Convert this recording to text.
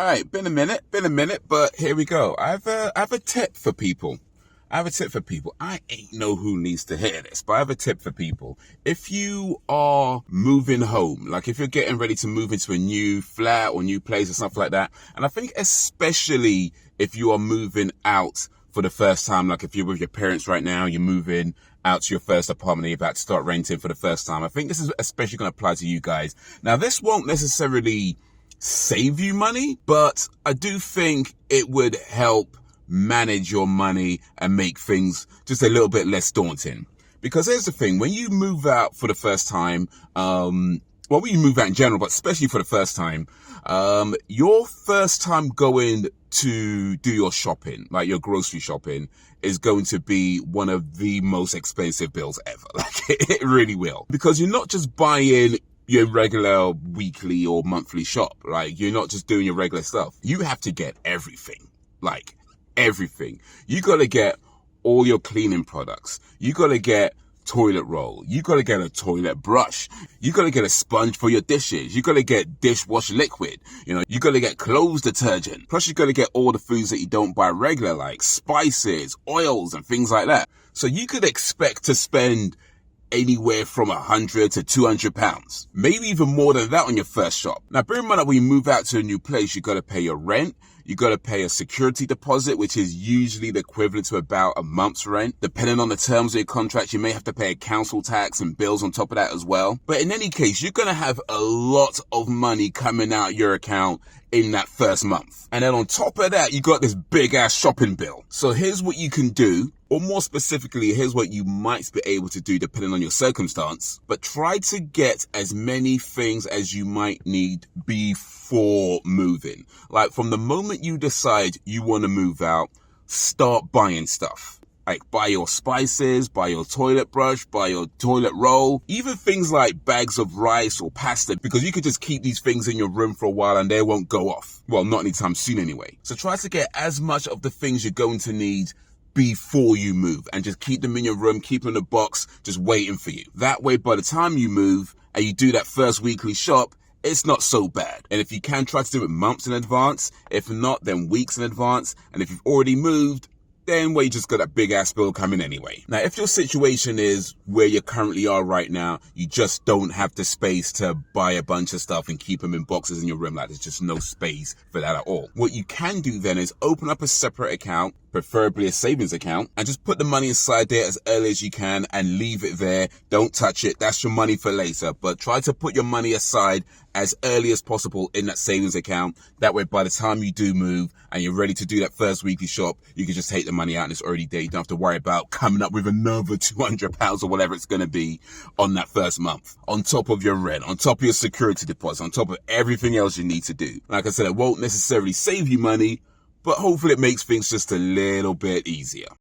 right, been a minute, but here we go. I have a tip for people. I ain't know who needs to hear this, but I have a tip for people. If you are moving home, like if you're getting ready to move into a new flat or new place or something like that, and I think especially if you are moving out for the first time, like if you're with your parents right now, you're moving out to your first apartment and you're about to start renting for the first time. I think this is especially going to apply to you guys. Now, this won't necessarily save you money, but I do think it would help manage your money and make things just a little bit less daunting. Because here's the thing, when you move out for the first time, when you move out in general, but especially for the first time, your first time going to do your shopping, like your grocery shopping, is going to be one of the most expensive bills ever. Like it really will. Because you're not just buying your regular weekly or monthly shop. Like you're not just doing your regular stuff. You have to get everything. Like everything. You got to get all your cleaning products. You got to get toilet roll. You got to get a toilet brush. You got to get a sponge for your dishes. You got to get dishwash liquid. You got to get clothes detergent. Plus you got to get all the foods that you don't buy regular, like spices, oils, and things like that. So you could expect to spend anywhere from £100 to £200, maybe even more than that on your first shop. Now, bear in mind that when you move out to a new place, you got to pay your rent. You got to pay a security deposit, which is usually the equivalent to about a month's rent. Depending on the terms of your contract, you may have to pay a council tax and bills on top of that as well. But in any case, you're going to have a lot of money coming out your account in that first month. And then on top of that, you got this big ass shopping bill. So here's what you can do, or more specifically, here's what you might be able to do depending on your circumstance. But try to get as many things as you might need before moving. Like from the moment you decide you want to move out, start buying stuff. Like buy your spices, buy your toilet brush, buy your toilet roll, even things like bags of rice or pasta, because you could just keep these things in your room for a while and they won't go off. Well, not anytime soon anyway. So try to get as much of the things you're going to need before you move and just keep them in your room, keep them in a box, just waiting for you. That way, by the time you move and you do that first weekly shop, it's not so bad. And if you can, try to do it months in advance. If not, then weeks in advance. And if you've already moved, then you just got that big ass bill coming anyway. Now, if your situation is where you currently are right now, you just don't have the space to buy a bunch of stuff and keep them in boxes in your room, like there's just no space for that at all. What you can do then is open up a separate account, preferably a savings account, and just put the money inside there as early as you can and leave it there. Don't touch it. That's your money for later. But try to put your money aside as early as possible in that savings account. That way, by the time you do move and you're ready to do that first weekly shop, you can just take the money out and it's already there. You don't have to worry about coming up with another £200 or whatever it's going to be on that first month. On top of your rent, on top of your security deposit, on top of everything else you need to do. Like I said, it won't necessarily save you money, but hopefully it makes things just a little bit easier.